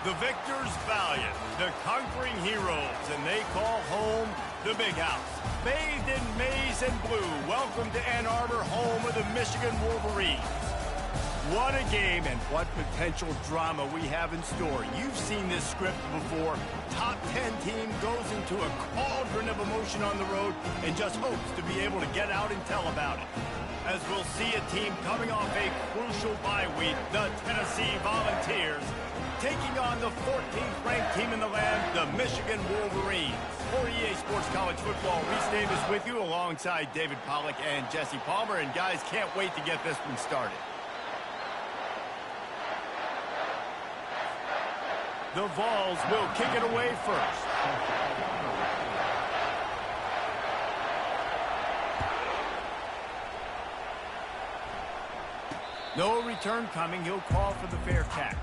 The victors valiant, the conquering heroes, and they call home the Big House. Bathed in maize and blue, welcome to Ann Arbor, home of the Michigan Wolverines. What a game and what potential drama we have in store. You've seen this script before. Top 10 team goes into a cauldron of emotion on the road and just hopes to be able to get out and tell about it. As we'll see a team coming off a crucial bye week, the Tennessee Volunteers, taking on the 14th ranked team in the land, the Michigan Wolverines. For EA Sports College Football, Reese Davis with you alongside David Pollack and Jesse Palmer. And guys, can't wait to get this one started. The Vols will kick it away first. No return coming. He'll call for the fair catch.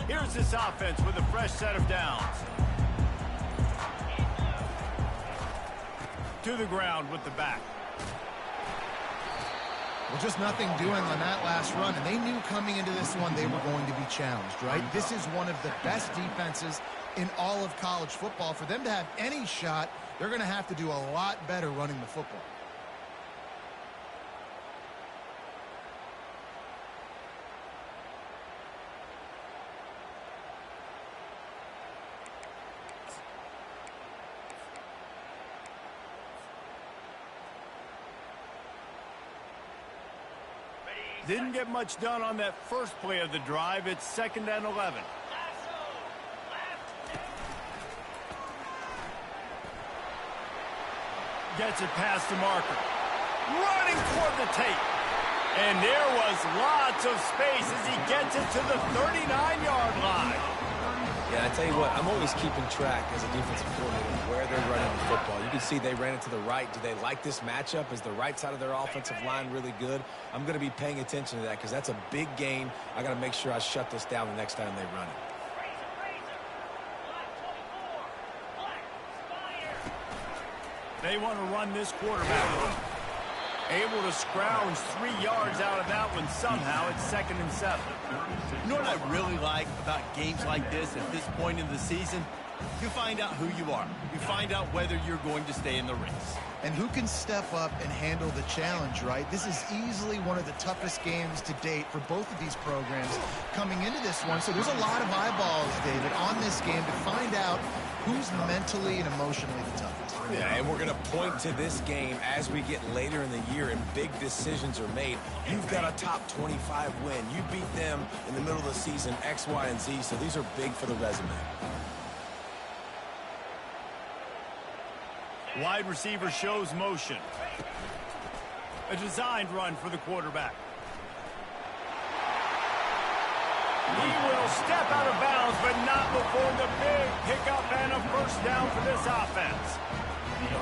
Here's this offense with a fresh set of downs. To the ground with the back. Well, just nothing doing on that last run, and they knew coming into this one they were going to be challenged, right? This is one of the best defenses in all of college football. For them to have any shot, they're going to have to do a lot better running the football. Didn't get much done on that first play of the drive. It's 2nd and 11. Gets it past the marker. Running toward the tape. And there was lots of space as he gets it to the 39-yard line. Yeah, I tell you what, I'm always keeping track as a defensive coordinator where they're running the football. You can see they ran it to the right. Do they like this matchup? Is the right side of their offensive line really good? I'm going to be paying attention to that because that's a big gain. I got to make sure I shut this down the next time they run it. They want to run this quarterback. Able to scrounge 3 yards out of that one somehow. It's 2nd and 7. You know what I really like about games like this at this point in the season? You find out who you are. You find out whether you're going to stay in the race. And who can step up and handle the challenge, right? This is easily one of the toughest games to date for both of these programs coming into this one. So there's a lot of eyeballs, David, on this game to find out who's mentally and emotionally the toughest. Yeah, and we're going to point to this game as we get later in the year and big decisions are made. You've got a top 25 win. You beat them in the middle of the season, X, Y, and Z, so these are big for the resume. Wide receiver shows motion. A designed run for the quarterback. He will step out of bounds, but not before the big pickup and a first down for this offense.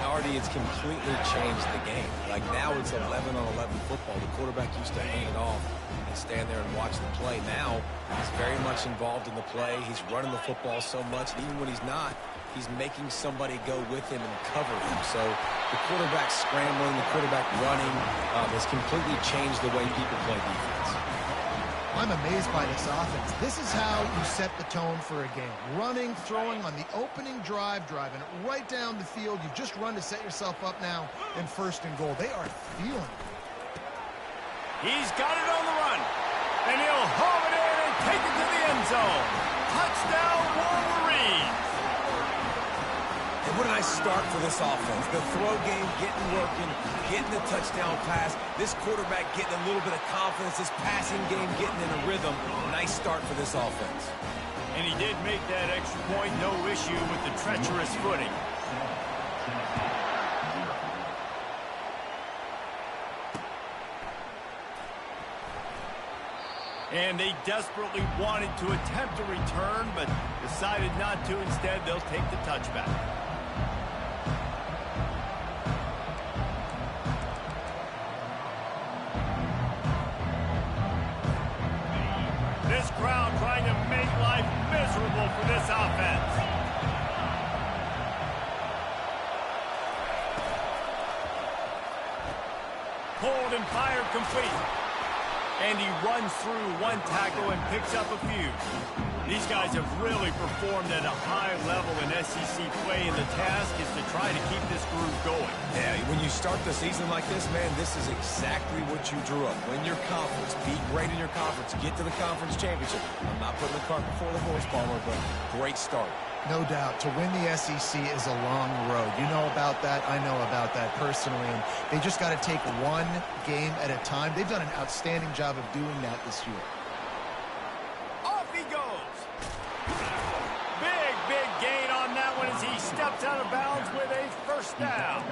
Already, it's completely changed the game. Like now it's 11-on-11 football. The quarterback used to hand it off and stand there and watch the play. Now he's very much involved in the play. He's running the football so much, and even when he's not, he's making somebody go with him and cover him. So the quarterback scrambling, the quarterback running has completely changed the way people play defense. I'm amazed by this offense. This is how you set the tone for a game. Running, throwing on the opening drive, driving it right down the field. You've just run to set yourself up now in 1st and goal. They are feeling it. He's got it on the run. And he'll haul it in and take it to the end zone. Touchdown, Wolverines. And what a nice start for this offense. The throw game getting working, getting the touchdown pass. This quarterback getting a little bit of confidence. This passing game getting in a rhythm. Nice start for this offense. And he did make that extra point. No issue with the treacherous footing. And they desperately wanted to attempt a return, but decided not to. Instead, they'll take the touchback. Pulled and fired complete. And he runs through one tackle and picks up a few. These guys have really performed at a high level in SEC play, and the task is to try to keep this groove going. Yeah, when you start the season like this, man, this is exactly what you drew up. Win your conference, be great in your conference, get to the conference championship. I'm not putting the cart before the horse, Palmer, but great start. No doubt. To win the SEC is a long road. You know about that. I know about that personally. And they just got to take one game at a time. They've done an outstanding job of doing that this year. Off he goes. Big gain on that one as he steps out of bounds with a first down.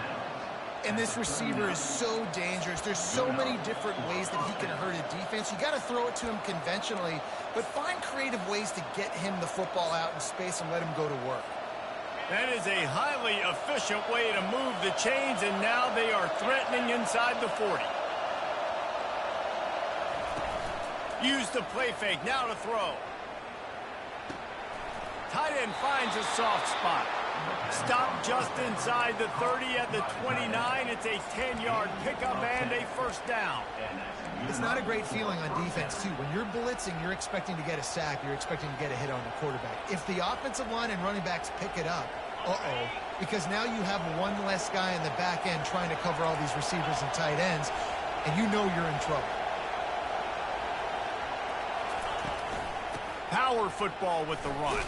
And this receiver is so dangerous. There's so many different ways that he can hurt a defense. You got to throw it to him conventionally, but find creative ways to get him the football out in space and let him go to work. That is a highly efficient way to move the chains, and now they are threatening inside the 40. Use the play fake, now to throw. Tight end finds a soft spot. Stop just inside the 30 at the 29. It's a 10-yard pickup and a first down. It's not a great feeling on defense, too. When you're blitzing, you're expecting to get a sack. You're expecting to get a hit on the quarterback. If the offensive line and running backs pick it up, because now you have one less guy in the back end trying to cover all these receivers and tight ends, and you know you're in trouble. Power football with the run.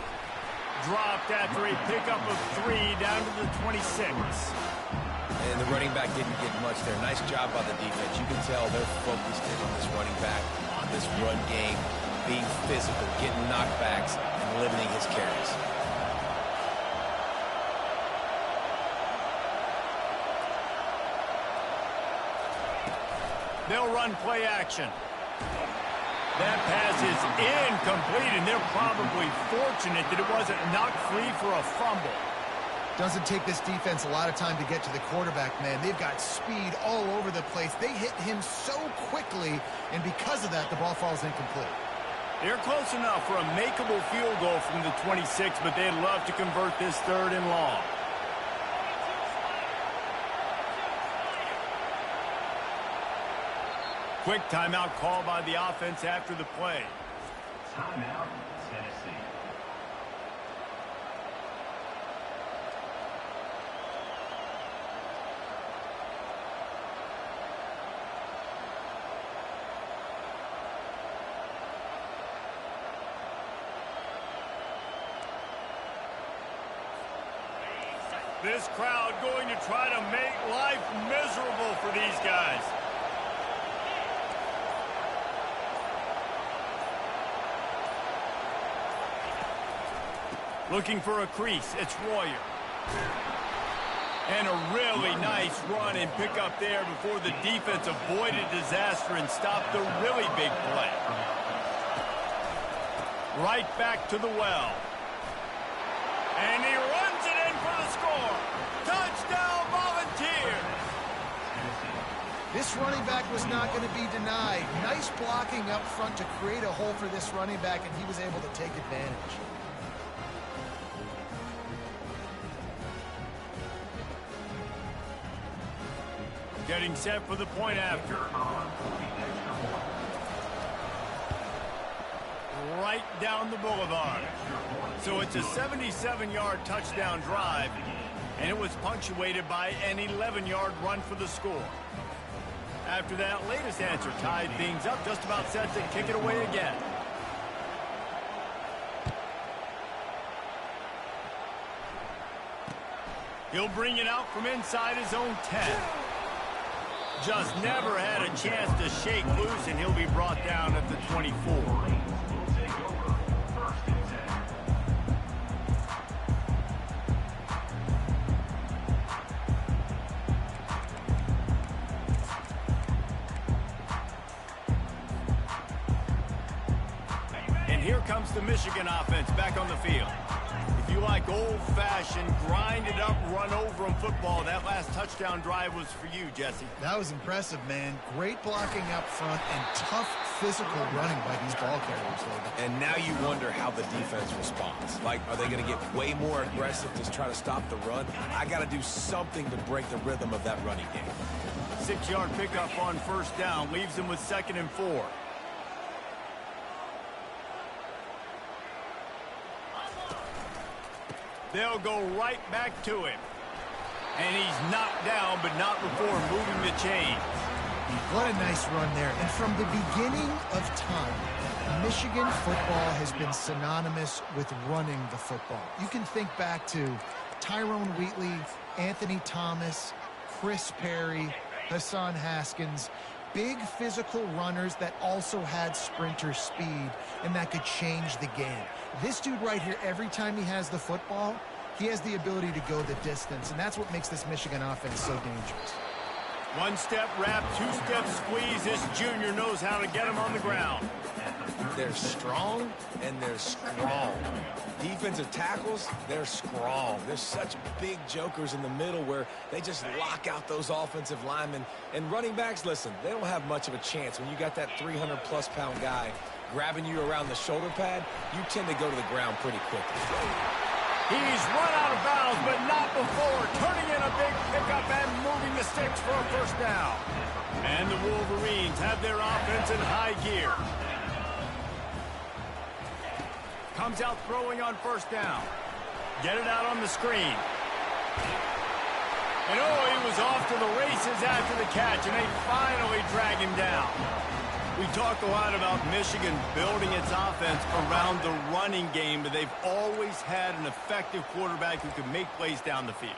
Dropped after a pickup of 3 down to the 26. And the running back didn't get much there. Nice job by the defense. You can tell they're focused in on this running back, on this run game, being physical, getting knockbacks, and limiting his carries. They'll run play action. That pass is incomplete, and they're probably fortunate that it wasn't knocked free for a fumble. Doesn't take this defense a lot of time to get to the quarterback, man. They've got speed all over the place. They hit him so quickly, and because of that, the ball falls incomplete. They're close enough for a makeable field goal from the 26, but they'd love to convert this 3rd and long. Quick timeout call by the offense after the play. Timeout, Tennessee. This crowd going to try to make life miserable for these guys. Looking for a crease, it's Royer. And a really nice run and pick up there before the defense avoided disaster and stopped the really big play. Right back to the well. And he runs it in for the score. Touchdown, Volunteers! This running back was not going to be denied. Nice blocking up front to create a hole for this running back, and he was able to take advantage. Getting set for the point after. Right down the boulevard. So it's a 77-yard touchdown drive, and it was punctuated by an 11-yard run for the score. After that latest answer tied things up, just about set to kick it away again. He'll bring it out from inside his own 10. Just never had a chance to shake loose, and he'll be brought down at the 24. And here comes the Michigan offense back on the field. If you like old-fashioned, grind-it-up, run-over-'em football, that last touchdown drive was for you, Jesse. That was impressive, man. Great blocking up front and tough physical running by these ball carriers, David. And now you wonder how the defense responds. Like, are they going to get way more aggressive to try to stop the run? I got to do something to break the rhythm of that running game. 6-yard pickup on first down leaves him with 2nd and 4. They'll go right back to him. And he's knocked down, but not before moving the chains. What a nice run there. And from the beginning of time, Michigan football has been synonymous with running the football. You can think back to Tyrone Wheatley, Anthony Thomas, Chris Perry, Hassan Haskins. Big physical runners that also had sprinter speed and that could change the game. This dude right here, every time he has the football, he has the ability to go the distance, and that's what makes this Michigan offense so dangerous. One-step wrap, two-step squeeze. This junior knows how to get him on the ground. They're strong and they're strong. Defensive tackles, they're strong. There's such big jokers in the middle where they just lock out those offensive linemen. And running backs, listen, they don't have much of a chance. When you got that 300-plus pound guy grabbing you around the shoulder pad, you tend to go to the ground pretty quickly. He's run out of bounds, but not before turning in a big pickup and moving the sticks for a first down. And the Wolverines have their offense in high gear. Comes out throwing on first down. Get it out on the screen. And oh, he was off to the races after the catch, and they finally drag him down. We talk a lot about Michigan building its offense around the running game, but they've always had an effective quarterback who can make plays down the field.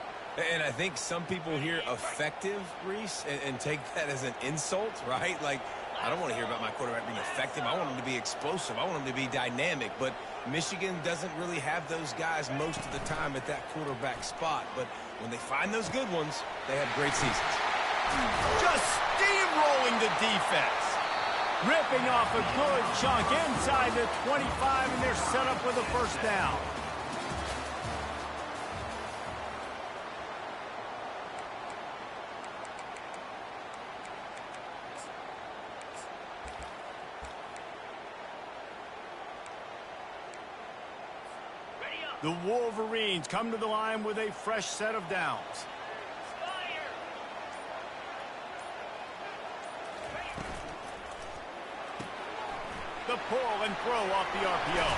And I think some people hear effective, Reese, and take that as an insult, right? Like, I don't want to hear about my quarterback being effective. I want him to be explosive. I want him to be dynamic. But Michigan doesn't really have those guys most of the time at that quarterback spot. But when they find those good ones, they have great seasons. Just steamrolling the defense. Ripping off a good chunk inside the 25, and they're set up with a first down. The Wolverines come to the line with a fresh set of downs. The pull and throw off the RPO.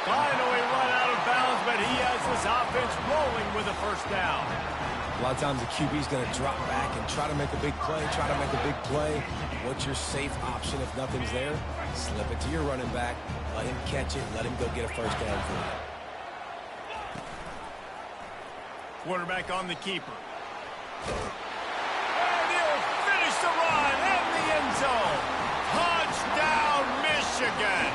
Finally run out of bounds, but he has this offense rolling with a first down. A lot of times the QB's going to drop back and try to make a big play, What's your safe option if nothing's there? Slip it to your running back, let him catch it, let him go get a first down for you. Quarterback on the keeper. And he'll finish the run in the end zone. Touchdown, Michigan.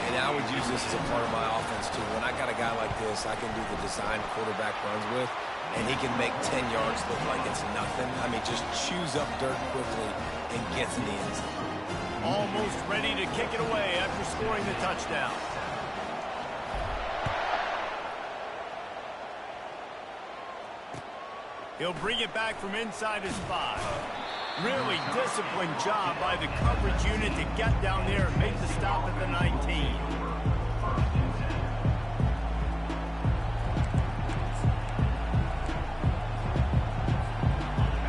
And I would use this as a part of my offense, too. When I got a guy like this, I can do the design quarterback runs with, and he can make 10 yards look like it's nothing. I mean, just chews up dirt quickly and gets in the end zone. Almost ready to kick it away after scoring the touchdown. He'll bring it back from inside his 5. Really disciplined job by the coverage unit to get down there and make the stop at the 19.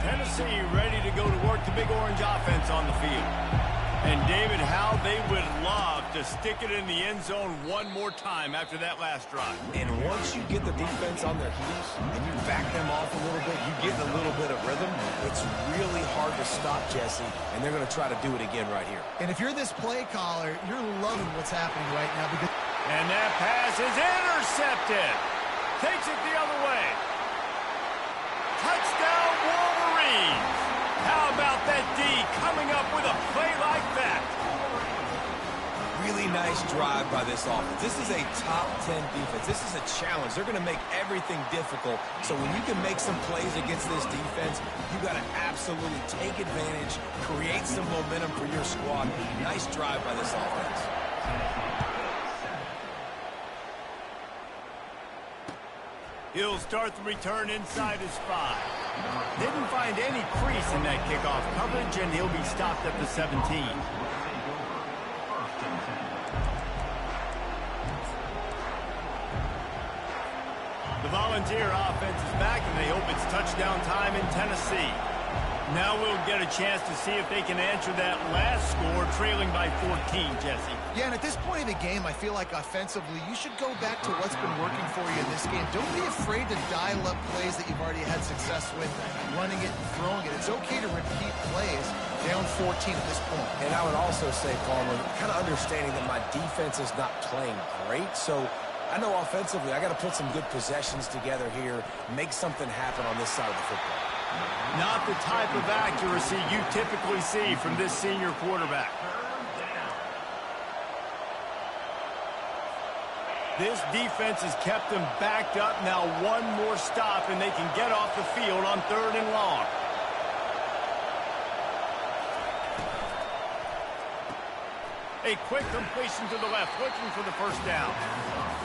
Tennessee ready to go to work the Big Orange offense on the field. And David, how they would love to stick it in the end zone one more time after that last drive. And once you get the defense on their heels and you back them off a little bit, you get a little bit of rhythm, it's really hard to stop, Jesse, and they're going to try to do it again right here. And if you're this play caller, you're loving what's happening right now because... And that pass is intercepted. Takes it the other way. Touchdown, Wolverines. How about that D coming up with a play like that? Really nice drive by this offense. This is a top 10 defense. This is a challenge. They're going to make everything difficult. So when you can make some plays against this defense, you got to absolutely take advantage, create some momentum for your squad. Nice drive by this offense. He'll start the return inside his 5. Didn't find any crease in that kickoff coverage, and he'll be stopped at the 17. The Volunteer offense is back, and they hope it's touchdown time in Tennessee. Now we'll get a chance to see if they can answer that last score, trailing by 14, Jesse. Yeah, and at this point of the game, I feel like offensively, you should go back to what's been working for you in this game. Don't be afraid to dial up plays that you've already had success with, running it and throwing it. It's okay to repeat plays down 14 at this point. And I would also say, Palmer, kind of understanding that my defense is not playing great, so I know offensively I got to put some good possessions together here, make something happen on this side of the football. Not the type of accuracy you typically see from this senior quarterback. This defense has kept them backed up. Now one more stop, and they can get off the field on 3rd and long. A quick completion to the left, looking for the first down.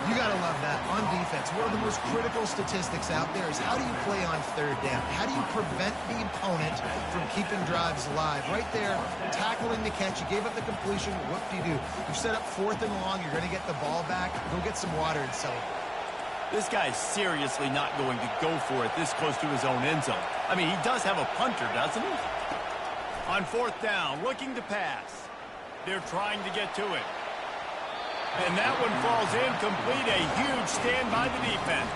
You got to love that. On defense, one of the most critical statistics out there is how do you play on 3rd down? How do you prevent the opponent from keeping drives alive? Right there, tackling the catch. You gave up the completion. What do? You set up 4th and long. You're going to get the ball back. Go get some water and celebrate. This guy's seriously not going to go for it this close to his own end zone. I mean, he does have a punter, doesn't he? On 4th down, looking to pass. They're trying to get to it. And that one falls incomplete. A huge stand by the defense.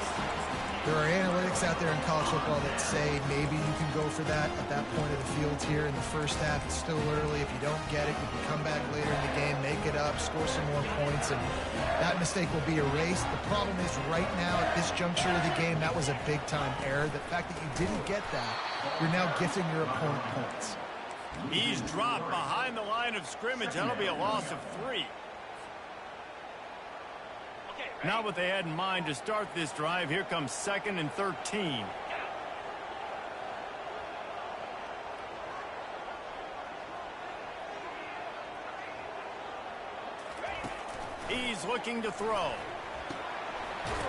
There are analytics out there in college football that say maybe you can go for that at that point of the field here in the first half. It's still early. If you don't get it, you can come back later in the game, make it up, score some more points, and that mistake will be erased. The problem is right now at this juncture of the game, that was a big-time error. The fact that you didn't get that, you're now gifting your opponent points. He's dropped behind the line of scrimmage. That'll be a loss of 3. Not what they had in mind to start this drive. Here comes 2nd and 13. He's looking to throw.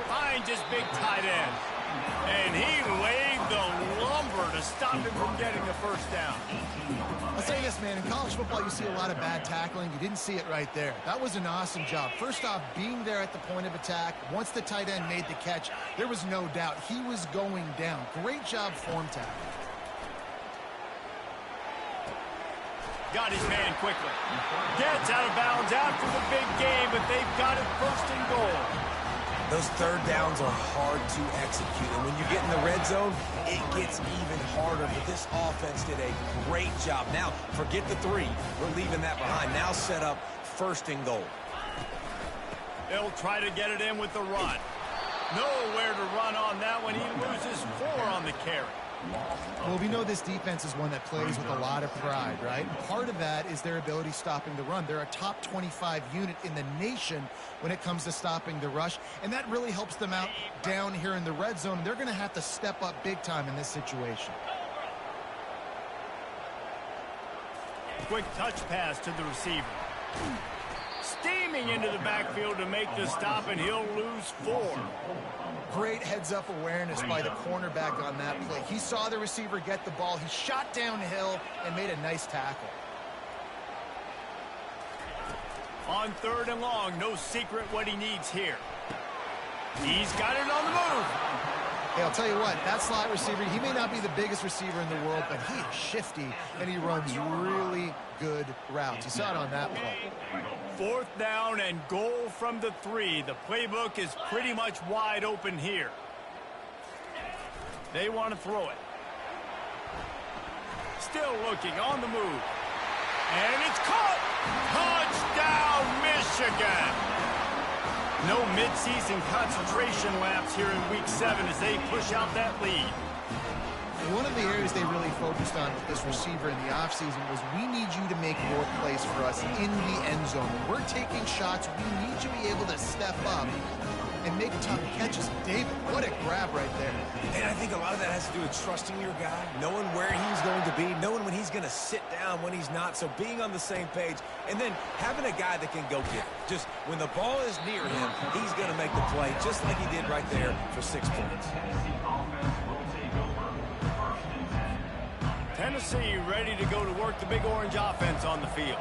Finds his big tight end. And he laid the lumber to stop him from getting the first down. I'll say this, man. In college football, you see a lot of bad tackling. You didn't see it right there. That was an awesome job. First off, being there at the point of attack. Once the tight end made the catch, there was no doubt he was going down. Great job form tackling. Got his man quickly. Gets out of bounds after the big game, but they've got it 1st and goal. Those 3rd downs are hard to execute, and when you get in the red zone, it gets even harder, but this offense did a great job. Now, forget the 3. We're leaving that behind. Now set up 1st and goal. They'll try to get it in with the run. Nowhere to run on that one. He loses 4 on the carry. Well, we know this defense is one that plays with a lot of pride, right? Part of that is their ability stopping the run. They're a top 25 unit in the nation when it comes to stopping the rush, and that really helps them out down here in the red zone. They're going to have to step up big time in this situation. Quick touch pass to the receiver. Steaming into the backfield to make the stop, and he'll lose 4. Great heads-up awareness by the cornerback on that play. He saw the receiver get the ball. He shot downhill and made a nice tackle. On 3rd and long, no secret what he needs here. He's got it on the move. Hey, I'll tell you what, that slot receiver, he may not be the biggest receiver in the world, but he is shifty, and he runs really good routes. You saw it on that play. 4th down and goal from the 3. The playbook is pretty much wide open here. They want to throw it. Still looking on the move. And it's caught! Touchdown, Michigan! No midseason concentration laps here in Week 7 as they push out that lead. One of the areas they really focused on with this receiver in the offseason was we need you to make more plays for us in the end zone. When we're taking shots, we need you to be able to step up and make tough catches. David, what a grab right there. And I think a lot of that has to do with trusting your guy, knowing where he's going to be, knowing when he's going to sit down, when he's not, so being on the same page, and then having a guy that can go get it. Just when the ball is near him, he's going to make the play, just like he did right there for 6 points. Tennessee ready to go to work the Big Orange offense on the field.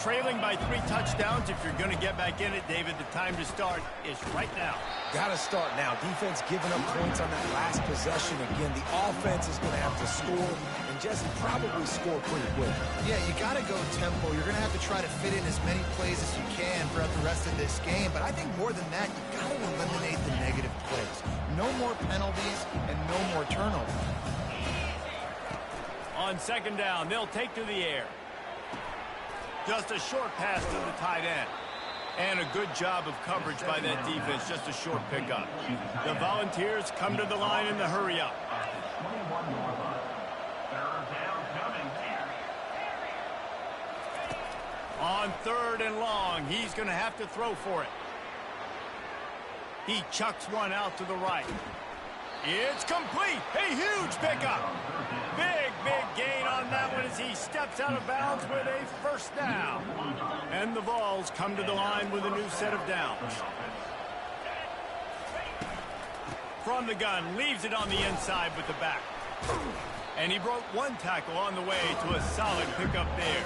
Trailing by 3 touchdowns. If you're going to get back in it, David, the time to start is right now. Got to start now. Defense giving up points on that last possession. Again, the offense is going to have to score, and Jesse probably score pretty quick. Yeah, you got to go tempo. You're going to have to try to fit in as many plays as you can throughout the rest of this game. But I think more than that, you got to eliminate the negative plays. No more penalties and no more turnovers. On 2nd down, they'll take to the air. Just a short pass to the tight end. And a good job of coverage by that defense. Just a short pickup. The Volunteers come to the line in the hurry up. On 3rd and long, he's going to have to throw for it. He chucks one out to the right. It's complete. A huge pickup. Big gain on that one as he steps out of bounds with a 1st down. And the Vols come to the line with a new set of downs. From the gun, leaves it on the inside with the back. And he broke 1 tackle on the way to a solid pickup there.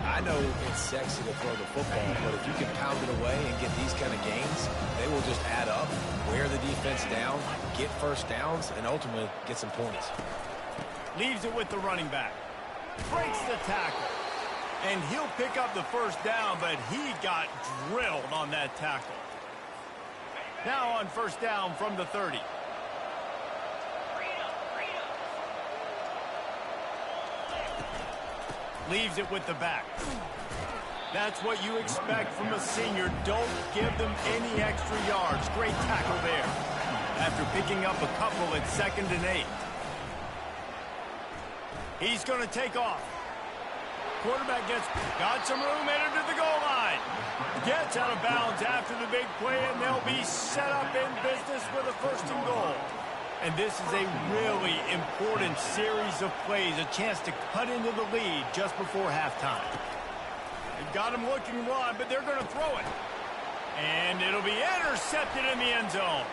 I know it's sexy to throw the football, but if you can pound it away and get these kind of gains, they will just add up, wear the defense down, get 1st downs, and ultimately get some points. Leaves it with the running back. Breaks the tackle. And he'll pick up the 1st down, but he got drilled on that tackle. Now on 1st down from the 30. Leaves it with the back. That's what you expect from a senior. Don't give them any extra yards. Great tackle there. After picking up a couple at 2nd and 8. He's going to take off. Quarterback got some room, entered to the goal line. Gets out of bounds after the big play, and they'll be set up in business with a 1st and goal. And this is a really important series of plays, a chance to cut into the lead just before halftime. They've got him looking run, but they're going to throw it. And it'll be intercepted in the end zone.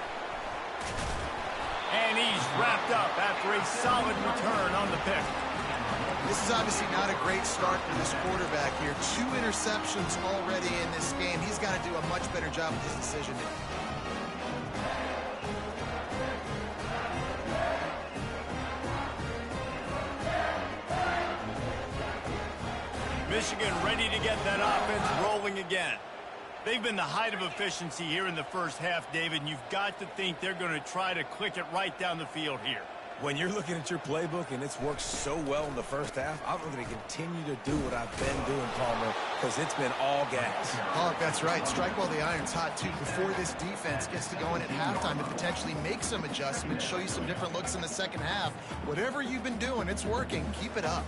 And he's wrapped up after a solid return on the pick. This is obviously not a great start for this quarterback here. 2 interceptions already in this game. He's got to do a much better job with his decision making. Michigan ready to get that offense rolling again. They've been the height of efficiency here in the 1st half, David, and you've got to think they're going to try to click it right down the field here. When you're looking at your playbook and it's worked so well in the 1st half, I'm going to continue to do what I've been doing, Palmer, because it's been all gas. Oh, that's right. Strike while the iron's hot, too, before this defense gets to go in at halftime to potentially make some adjustments, show you some different looks in the 2nd half. Whatever you've been doing, it's working. Keep it up.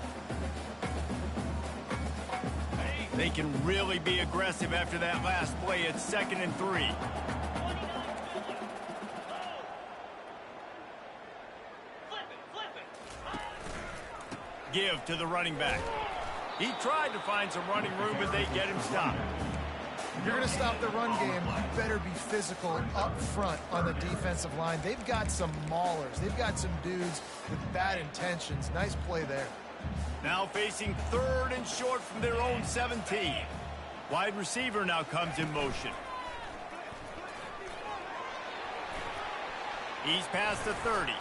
They can really be aggressive after that last play at 2nd and 3. Give to the running back. He tried to find some running room, but they get him stopped. If you're going to stop the run game, you better be physical up front on the defensive line. They've got some maulers. They've got some dudes with bad intentions. Nice play there. Now facing 3rd and short from their own 17. Wide receiver now comes in motion. He's past the 30.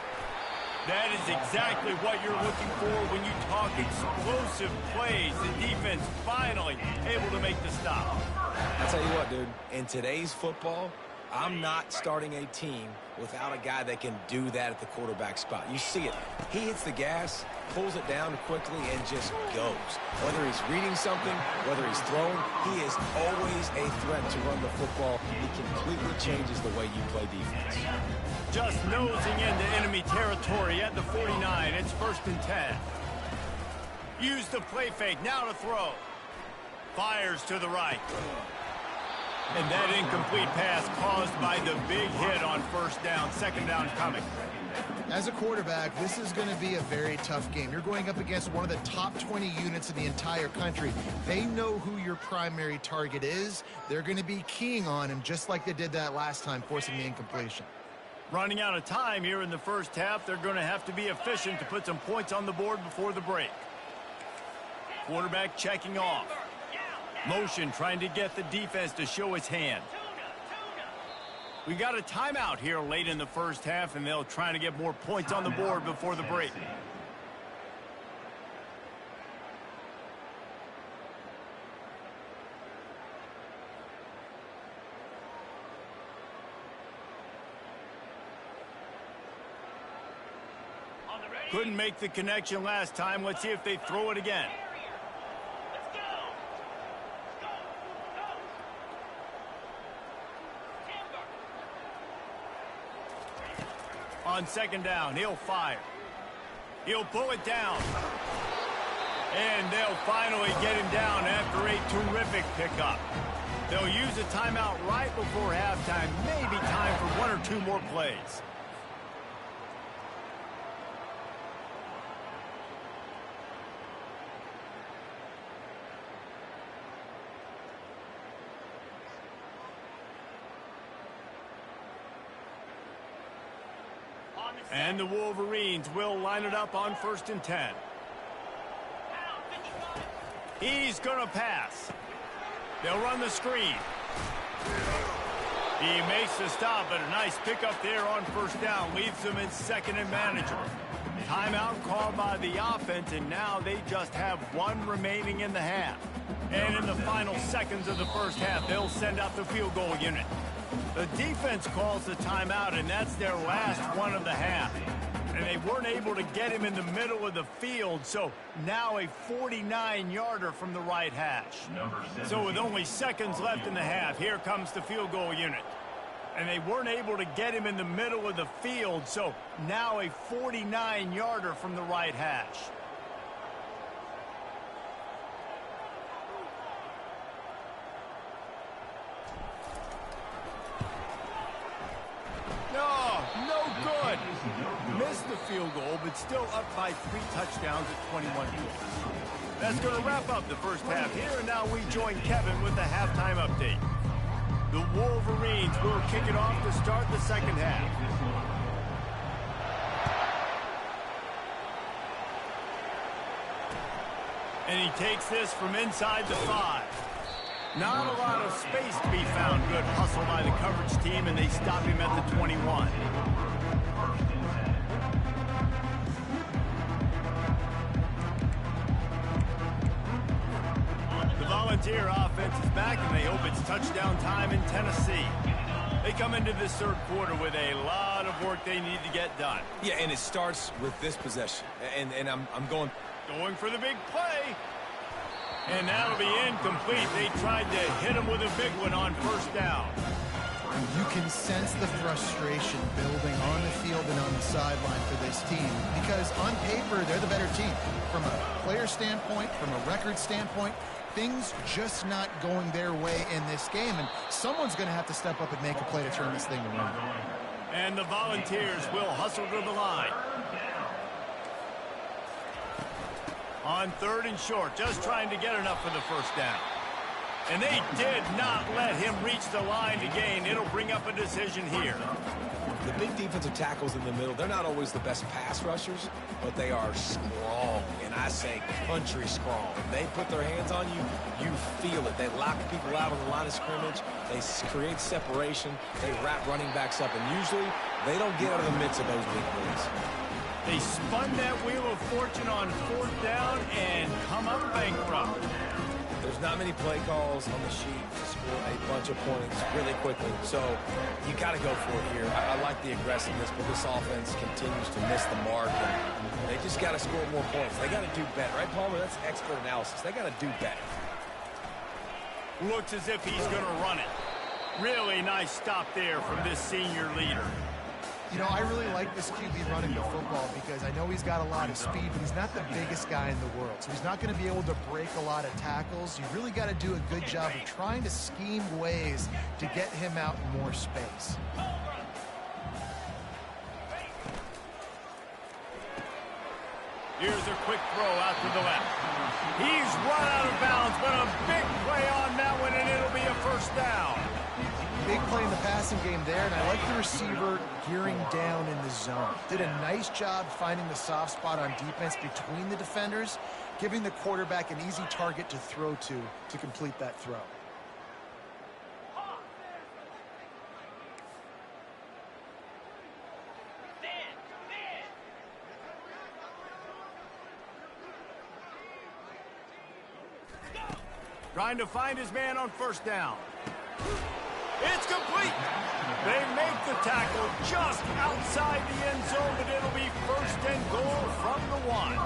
That is exactly what you're looking for when you talk explosive plays. The defense finally able to make the stop. I'll tell you what, dude, in today's football, I'm not starting a team without a guy that can do that at the quarterback spot. You see it. He hits the gas, pulls it down quickly, and just goes. Whether he's reading something, whether he's throwing, he is always a threat to run the football. He completely changes the way you play defense. Just nosing into enemy territory at the 49. It's 1st and 10. Use the play fake. Now to throw. Fires to the right. And that incomplete pass caused by the big hit on first down, second down coming. As a quarterback, this is going to be a very tough game. You're going up against one of the top 20 units in the entire country. They know who your primary target is. They're going to be keying on him just like they did that last time, forcing the incompletion. Running out of time here in the first half, they're going to have to be efficient to put some points on the board before the break. Quarterback checking off. Motion trying to get the defense to show its hand. We got a timeout here late in the first half, and they'll try to get more points on the board before the break. Couldn't make the connection last time. Let's see if they throw it again. On second down, he'll fire. He'll pull it down. And they'll finally get him down after a terrific pickup. They'll use a timeout right before halftime. Maybe time for one or two more plays. And the Wolverines will line it up on 1st and 10. He's going to pass. They'll run the screen. He makes the stop, but a nice pickup there on first down. Leaves them in second and manageable. Timeout called by the offense, and now they just have one remaining in the half. And in the final seconds of the first half, they'll send out the field goal unit. The defense calls the timeout, and that's their last one of the half. And they weren't able to get him in the middle of the field, so now a 49-yarder from the right hash. So with only seconds left in the half, here comes the field goal unit. And they weren't able to get him in the middle of the field, so now a 49-yarder from the right hash. No good. Missed the field goal, but still up by 3 touchdowns at 21 points. That's going to wrap up the first half here, and now we join Kevin with the halftime update. The Wolverines will kick it off to start the second half. And he takes this from inside the 5. Not a lot of space to be found. Good hustle by the coverage team, and they stop him at the 21. The Volunteer offense is back, and they hope it's touchdown time in Tennessee. They come into this third quarter with a lot of work they need to get done. Yeah, and it starts with this possession. And I'm going for the big play. And that'll be incomplete. They tried to hit him with a big one on first down. You can sense the frustration building on the field and on the sideline for this team because on paper, they're the better team. From a player standpoint, from a record standpoint, things just not going their way in this game. And someone's going to have to step up and make a play to turn this thing around. And the Volunteers will hustle to the line. On 3rd and short, just trying to get enough for the first down. And they did not let him reach the line to gain. It'll bring up a decision here. The big defensive tackles in the middle, they're not always the best pass rushers, but they are strong, and I say country strong. They put their hands on you, you feel it. They lock people out on the line of scrimmage. They create separation. They wrap running backs up, and usually they don't get out of the midst of those big plays. They spun that wheel of fortune on 4th down and come up bankrupt. There's not many play calls on the sheet to score a bunch of points really quickly, so you got to go for it here. I like the aggressiveness, but this offense continues to miss the mark, and they just got to score more points. They got to do better, right, Palmer? That's expert analysis. They got to do better. Looks as if he's going to run it. Really nice stop there from this senior leader. You know, I really like this QB running the football because I know he's got a lot of speed, but he's not the biggest guy in the world. So he's not going to be able to break a lot of tackles. You really got to do a good job of trying to scheme ways to get him out in more space. Here's a quick throw out to the left. He's run out of bounds, but a big play on that one, and it'll be a first down. Big play in the passing game there, and I like the receiver gearing down in the zone. Did a nice job finding the soft spot on defense between the defenders, giving the quarterback an easy target to throw to complete that throw. Trying to find his man on first down. It's complete. They make the tackle just outside the end zone, but it'll be first and goal from the 1.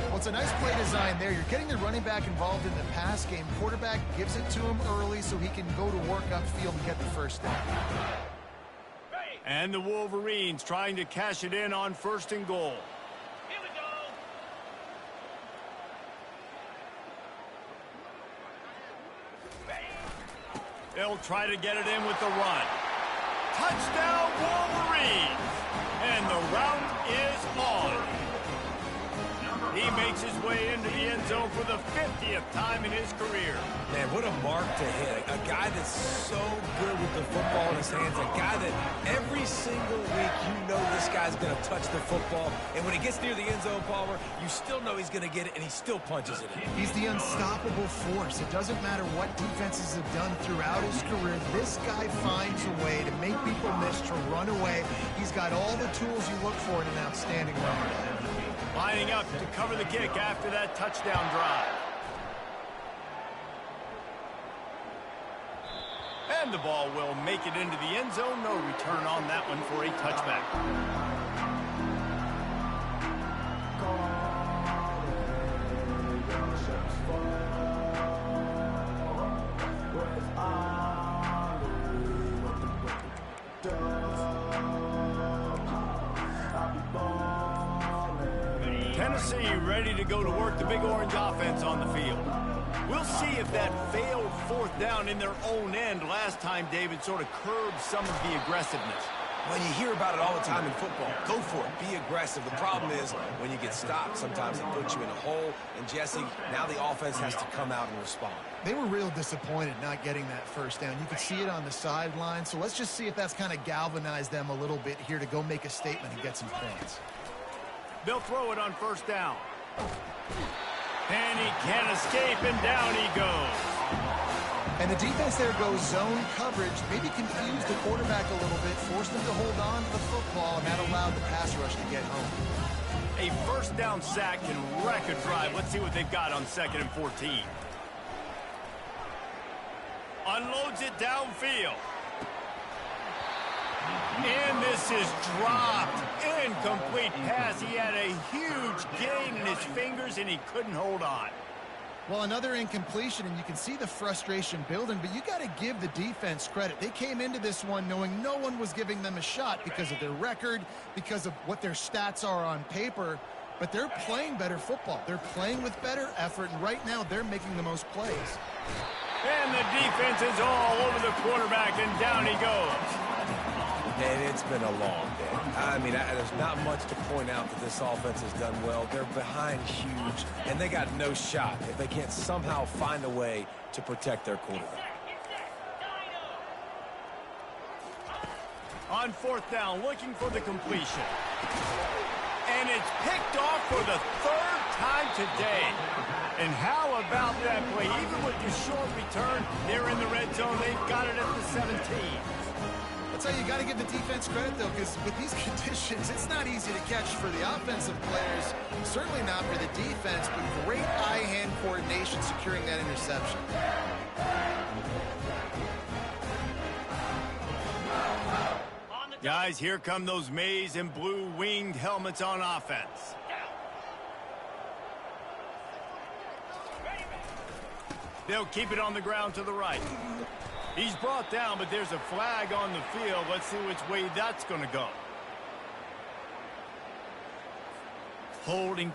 Well, it's a nice play design there. You're getting the running back involved in the pass game. Quarterback gives it to him early so he can go to work upfield and get the first down. And the Wolverines trying to cash it in on first and goal. They'll try to get it in with the run. Touchdown, Wolverines! And the route is on. He makes his way into the end zone for the 50th time in his career. Man, what a mark to hit. A guy that's so good with the football in his hands. A guy that every single week you know this guy's going to touch the football. And when he gets near the end zone, Palmer, you still know he's going to get it, and he still punches it in. He's the unstoppable force. It doesn't matter what defenses have done throughout his career. This guy finds a way to make people miss, to run away. He's got all the tools you look for in an outstanding runner. Lining up to cover the kick after that touchdown drive. And the ball will make it into the end zone. No return on that one for a touchback. Tennessee ready to go to work the Big Orange offense on the field. We'll see if that failed fourth down in their own end last time, David, sort of curbed some of the aggressiveness. Well, you hear about it all the time in football. Go for it. Be aggressive. The problem is when you get stopped, sometimes it puts you in a hole. And, Jesse, now the offense has to come out and respond. They were real disappointed not getting that first down. You could see it on the sideline. So let's just see if that's kind of galvanized them a little bit here to go make a statement and get some points. They'll throw it on first down. And he can't escape, and down he goes. And the defense there goes zone coverage, maybe confused the quarterback a little bit, forced him to hold on to the football, and that allowed the pass rush to get home. A first down sack can wreck a drive. Let's see what they've got on 2nd and 14. Unloads it downfield. And this is dropped. Incomplete pass. He had a huge gain in his fingers, and he couldn't hold on. Well, another incompletion, and you can see the frustration building, but you got to give the defense credit. They came into this one knowing no one was giving them a shot because of their record, because of what their stats are on paper, but they're playing better football. They're playing with better effort, and right now they're making the most plays. And the defense is all over the quarterback, and down he goes. And it's been a long day. I mean, there's not much to point out that this offense has done well. They're behind huge, and they got no shot if they can't somehow find a way to protect their quarterback. On 4th down, looking for the completion. And it's picked off for the 3rd time today. And how about that play? Even with the short return, they're in the red zone. They've got it at the 17. So you got to give the defense credit, though, because with these conditions, it's not easy to catch for the offensive players, certainly not for the defense, but great eye-hand coordination securing that interception. Guys, here come those maize and blue winged helmets on offense. They'll keep it on the ground to the right. He's brought down, but there's a flag on the field. Let's see which way that's going to go. holding